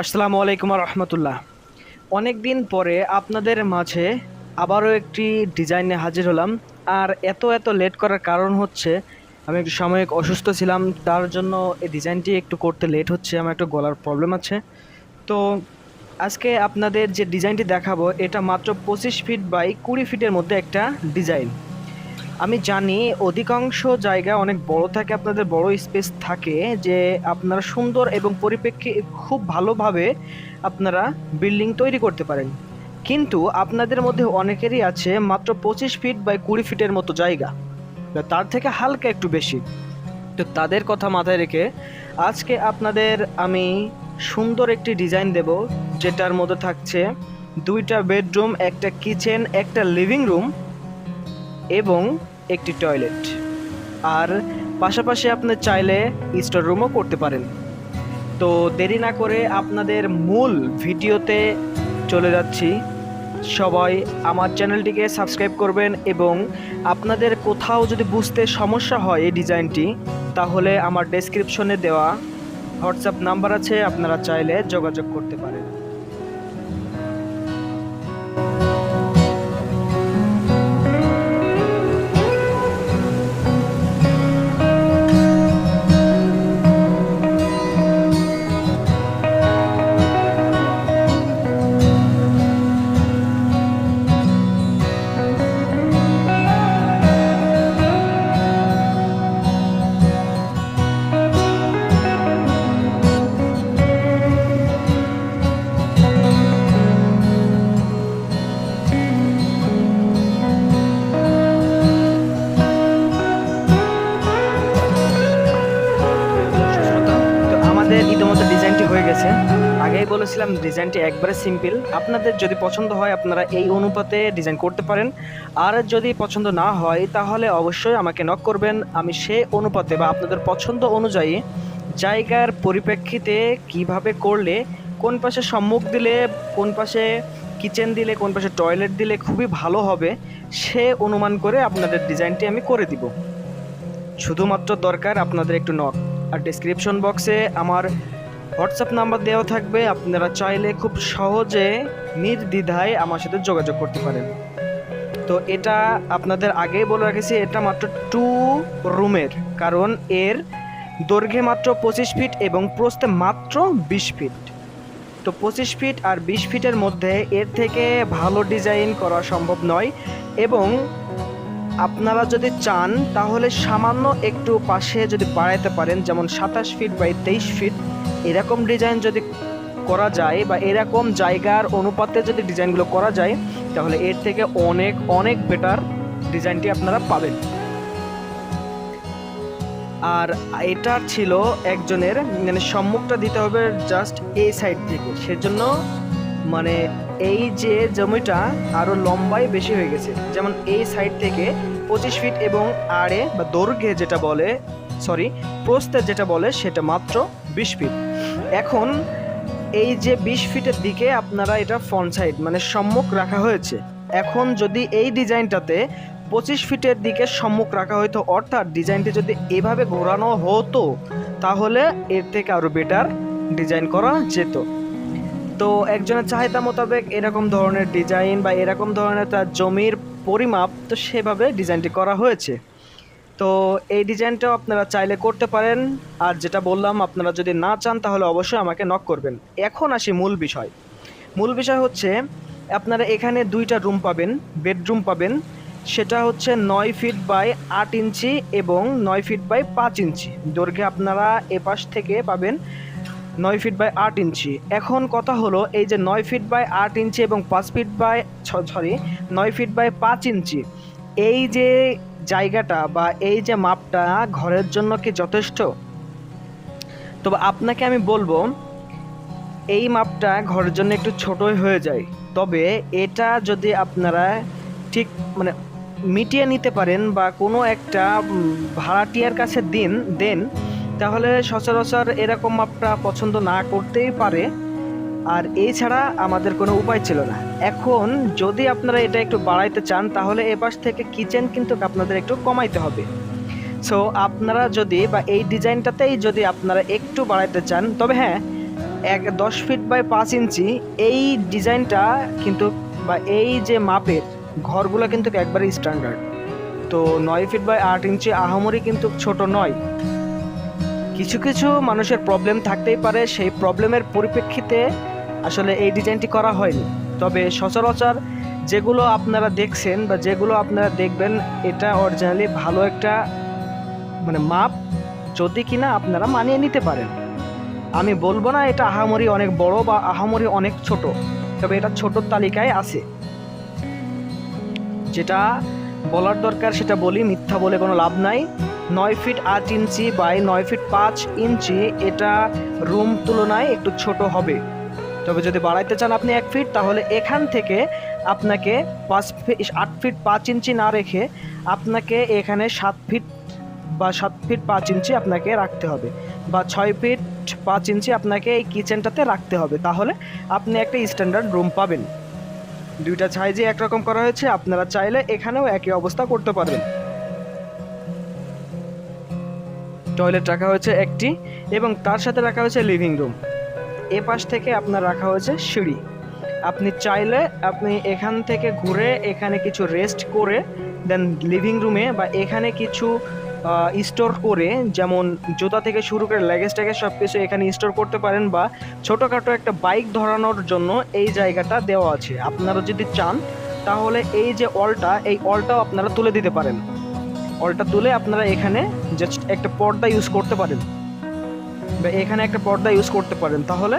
আসসালামু আলাইকুম রহমতুল্লাহ। অনেক দিন পরে আপনাদের মাঝে আবারও একটি ডিজাইন নিয়ে হাজির হলাম। আর এত এত লেট করার কারণ হচ্ছে আমি একটু সাময়িক অসুস্থ ছিলাম, তার জন্য এই ডিজাইনটি একটু করতে লেট হচ্ছে। আমার একটু গলার প্রবলেম আছে। তো আজকে আপনাদের যে ডিজাইনটি দেখাবো এটা মাত্র 25 ফিট বাই 20 ফিটের মধ্যে একটা ডিজাইন। আমি জানি অধিকাংশ জায়গা অনেক বড় থাকে, আপনাদের বড় স্পেস থাকে, যে আপনারা সুন্দর এবং পরিপ্রেক্ষী খুব ভালোভাবে আপনারা বিল্ডিং তৈরি করতে পারেন। কিন্তু আপনাদের মধ্যে অনেকেরই আছে মাত্র 25 ফিট বাই 20 ফিটের মতো জায়গা, বা তার থেকে হালকা একটু বেশি। তো তাদের কথা মাথায় রেখে আজকে আপনাদের আমি সুন্দর একটি ডিজাইন দেব, যেটার মধ্যে থাকছে দুইটা বেডরুম, একটা কিচেন, একটা লিভিং রুম এবং একটি টয়লেট। আর পাশাপাশি আপনি চাইলে স্টোর রুমও করতে পারেন। তো দেরি না করে আপনাদের মূল ভিডিওতে চলে যাচ্ছি। সবাই আমার চ্যানেলটিকে সাবস্ক্রাইব করবেন, এবং আপনাদের কোথাও যদি বুঝতে সমস্যা হয় এই ডিজাইনটি, তাহলে আমার ডেসক্রিপশনে দেওয়া হোয়াটসঅ্যাপ নাম্বার আছে, আপনারা চাইলে যোগাযোগ করতে পারেন। তো আমাদের ইতিমধ্যে ডিজাইনটি হয়ে গেছে। আগেই বলেছিলাম ডিজাইনটি একবারে সিম্পল। আপনাদের যদি পছন্দ হয় আপনারা এই অনুপাতে ডিজাইন করতে পারেন, আর যদি পছন্দ না হয় তাহলে অবশ্যই আমাকে নক করবেন। আমি সেই অনুপাতে বা আপনাদের পছন্দ অনুযায়ী জায়গার পরিপ্রেক্ষিতে কিভাবে করলে, কোন পাশে সম্মুখ দিলে, কোন পাশে কিচেন দিলে, কোন পাশে টয়লেট দিলে খুবই ভালো হবে, সে অনুমান করে আপনাদের ডিজাইনটি আমি করে দিব। শুধুমাত্র দরকার আপনাদের একটু নক। আর ডেসক্রিপশন বক্সে আমার হোয়াটসঅ্যাপ নাম্বার দেওয়া থাকবে, আপনারা চাইলে খুব সহজে নির্দ্বিধায় আমার সাথে যোগাযোগ করতে পারেন। তো এটা আপনাদের আগেই বলে রেখেছি, এটা মাত্র 2 রুমের, কারণ এর দৈর্ঘ্যে মাত্র 25 ফিট এবং প্রস্থে মাত্র 20 ফিট। তো 25 ফিট আর 20 ফিটের মধ্যে এর থেকে ভালো ডিজাইন করা সম্ভব নয়। এবং আপনারা যদি চান তাহলে সামান্য একটু পাশে যদি বাড়াইতে পারেন, যেমন 27 ফিট বাই 23 ফিট, এরকম ডিজাইন যদি করা যায় বা এরকম জায়গার অনুপাতে যদি ডিজাইনগুলো করা যায়, তাহলে এর থেকে অনেক অনেক বেটার ডিজাইনটি আপনারা পাবেন। আর এটা ছিল একজনের, মানে সম্মুখটা দিতে হবে জাস্ট এই সাইড থেকে, সেজন্য মানে এই যে জমিটা আরও লম্বায় বেশি হয়ে গেছে। যেমন এই সাইড থেকে 25 ফিট এবং আড়ে বা দৈর্ঘ্যে যেটা বলে, সরি প্রস্থে যেটা বলে, সেটা মাত্র 20 ফিট। এখন এই যে 20 ফিটের দিকে আপনারা এটা ফ্রন্ট সাইড মানে সম্মুখ রাখা হয়েছে। এখন যদি এই ডিজাইনটাতে 25 ফিটের দিকে সম্মুখ রাখা হতো, অর্থাৎ ডিজাইনটি যদি এভাবে ঘোরানো হতো, তাহলে এর থেকে আরও বেটার ডিজাইন করা যেত। তো একজনের চাহিদা মোতাবেক এরকম ধরনের ডিজাইন বা এরকম ধরনের তার জমির পরিমাপ, তো সেভাবে ডিজাইনটি করা হয়েছে। তো এই ডিজাইনটাও আপনারা চাইলে করতে পারেন। আর যেটা বললাম, আপনারা যদি না চান তাহলে অবশ্যই আমাকে নক করবেন। এখন আসি মূল বিষয়। মূল বিষয় হচ্ছে আপনারা এখানে দুইটা রুম পাবেন, বেডরুম পাবেন। সেটা হচ্ছে 9 ফিট বাই 8 ইঞ্চি এবং 9 ফিট বাই 5 ইঞ্চি দৈর্ঘ্যে। আপনারা এপাশ থেকে পাবেন 9 ফিট বাই 8 ইঞ্চি। এখন কথা হলো, এই যে 9 ফিট বাই 8 ইঞ্চি এবং 5 ফিট বাই 9 ফিট বাই 5 ইঞ্চি, এই যে জায়গাটা বা এই যে মাপটা ঘরের জন্য কি যথেষ্ট? তবে আপনাকে আমি বলবো এই মাপটা ঘরের জন্য একটু ছোটই হয়ে যায়। তবে এটা যদি আপনারা ঠিক মানে মিটিয়ে নিতে পারেন বা কোনো একটা ভাড়াটিয়ার কাছে দেন, তাহলে সচরাচর এরকম মাপটা পছন্দ না করতেই পারে। আর এছাড়া আমাদের কোনো উপায় ছিল না। এখন যদি আপনারা এটা একটু বাড়াইতে চান, তাহলে এপাশ থেকে কিচেন কিন্তু আপনাদের একটু কমাইতে হবে। সো আপনারা যদি বা এই ডিজাইনটাতেই যদি আপনারা একটু বাড়াইতে চান, তবে হ্যাঁ, 10 ফিট বাই 5 ইঞ্চি এই ডিজাইনটা কিন্তু বা এই যে মাপের ঘরগুলো কিন্তু একবারে স্ট্যান্ডার্ড। তো 9 ফিট বাই 8 ইঞ্চি আহামরি কিন্তু ছোট নয়। কিছু কিছু মানুষের প্রবলেম থাকতেই পারে, সেই প্রবলেমের পরিপ্রেক্ষিতে আসলে এই ডিজাইনটি করা হয়নি। তবে সচরাচর যেগুলো আপনারা দেখছেন বা যেগুলো আপনারা দেখবেন, এটা অরিজিনালি ভালো একটা মানে মাপ, যদি কিনা আপনারা মানিয়ে নিতে পারেন। আমি বলবো না এটা আহামরি অনেক বড় বা আহামরি অনেক ছোট, তবে এটা ছোটোর তালিকায় আছে। যেটা বলার দরকার সেটা বলি, মিথ্যা বলে কোনো লাভ নাই। 9 ফিট 8 ইঞ্চি বাই 9 ফিট 5 ইঞ্চি এটা রুম তুলনায় একটু ছোট হবে। তবে যদি বাড়াইতে চান আপনি 1 ফিট, তাহলে এখান থেকে আপনাকে 8 ফিট 5 ইঞ্চি না রেখে আপনাকে এখানে 7 ফিট বা 7 ফিট 5 ইঞ্চি আপনাকে রাখতে হবে, বা 6 ফিট 5 ইঞ্চি আপনাকে এই কিচেনটাতে রাখতে হবে। তাহলে আপনি একটা স্ট্যান্ডার্ড রুম পাবেন। দুইটা সাইজে একরকম করা হয়েছে, আপনারা চাইলে এখানেও একই অবস্থা করতে পারবেন। টয়লেট রাখা হয়েছে একটি, এবং তার সাথে রাখা হয়েছে লিভিং রুম। এ পাশ থেকে আপনার রাখা হয়েছে সিঁড়ি। আপনি চাইলে আপনি এখান থেকে ঘুরে এখানে কিছু রেস্ট করে দেন লিভিং রুমে বা এখানে কিছু স্টোর করে, যেমন জুতা থেকে শুরু করে লাগেজ ট্যাগেজ সব কিছু এখানে স্টোর করতে পারেন, বা ছোটোখাটো একটা বাইক ধরানোর জন্য এই জায়গাটা দেওয়া আছে। আপনারা যদি চান তাহলে এই যে এই অলটাও আপনারা তুলে দিতে পারেন। অলটা তুলে আপনারা এখানে জাস্ট একটা পর্দা ইউজ করতে পারেন, বা এখানে একটা পর্দা ইউজ করতে পারেন। তাহলে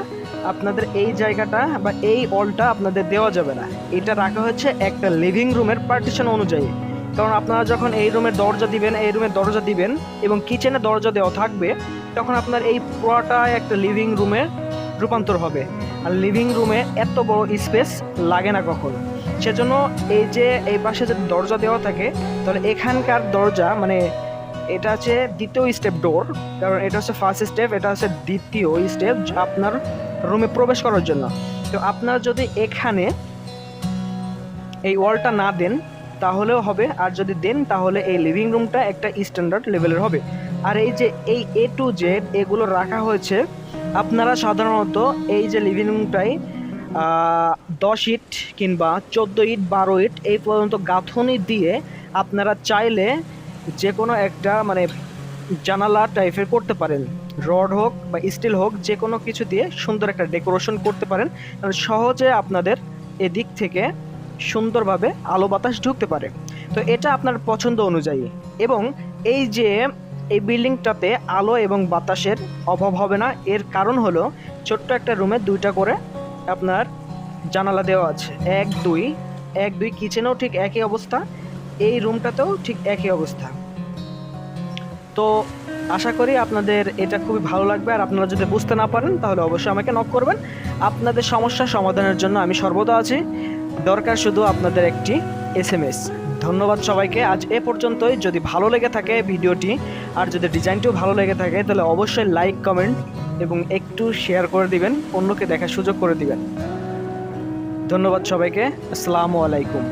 আপনাদের এই জায়গাটা বা এই অলটা আপনাদের দেওয়া যাবে না। এটা রাখা হচ্ছে একটা লিভিং রুমের পার্টিশন অনুযায়ী, কারণ আপনারা যখন এই রুমের দরজা দিবেন এবং কিচেনে দরজা দেওয়া থাকবে, তখন আপনার এই পুরোটা একটা লিভিং রুমে রূপান্তর হবে। আর লিভিং রুমে এত বড় স্পেস লাগে না কখনো। সেজন্য এই যে এই পাশে যদি দরজা দেওয়া থাকে, তাহলে এখানকার দরজা মানে এটা হচ্ছে দ্বিতীয় স্টেপ ডোর, কারণ এটা হচ্ছে ফার্স্ট স্টেপ, এটা হচ্ছে দ্বিতীয় স্টেপ আপনার রুমে প্রবেশ করার জন্য। তো আপনারা যদি এখানে এই ওয়ালটা না দেন তাহলেও হবে, আর যদি দেন তাহলে এই লিভিং রুমটা একটা স্ট্যান্ডার্ড লেভেলের হবে। আর এই যে এই A to Z এগুলো রাখা হয়েছে, আপনারা সাধারণত এই যে লিভিং রুমটাই 10 ইট কিংবা 14 ইট 12 ইট এই পর্যন্ত গাঁথনি দিয়ে আপনারা চাইলে যে কোনো একটা মানে জানালা টাইপের করতে পারেন। রড হোক বা স্টিল হোক, যে কোনো কিছু দিয়ে সুন্দর একটা ডেকোরেশন করতে পারেন, কারণ সহজে আপনাদের এদিক থেকে সুন্দরভাবে আলো বাতাস ঢুকতে পারে। তো এটা আপনার পছন্দ অনুযায়ী। এবং এই যে এই বিল্ডিংটাতে আলো এবং বাতাসের অভাব হবে না, এর কারণ হলো ছোট্ট একটা রুমে 2টা করে আপনার জানালা দেওয়া আছে। 1 2 কিচেনেও ঠিক একই অবস্থা, এই রুমটাতেও ঠিক একই অবস্থা। তো আশা করি আপনাদের এটা খুবই ভালো লাগবে। আর আপনারা যদি বুঝতে না পারেন তাহলে অবশ্যই আমাকে নক করবেন। আপনাদের সমস্যা সমাধানের জন্য আমি সর্বদা আছি। দরকার শুধু আপনাদের একটি SMS। ধন্যবাদ সবাইকে, আজ এ পর্যন্তই। যদি ভালো লেগে থাকে ভিডিওটি আর যদি ডিজাইনটিও ভালো লেগে থাকে, তাহলে অবশ্যই লাইক কমেন্ট এবং একটু শেয়ার করে দিবেন, অন্যকে দেখার সুযোগ করে দিবেন। ধন্যবাদ সবাইকে, আসসালামু আলাইকুম।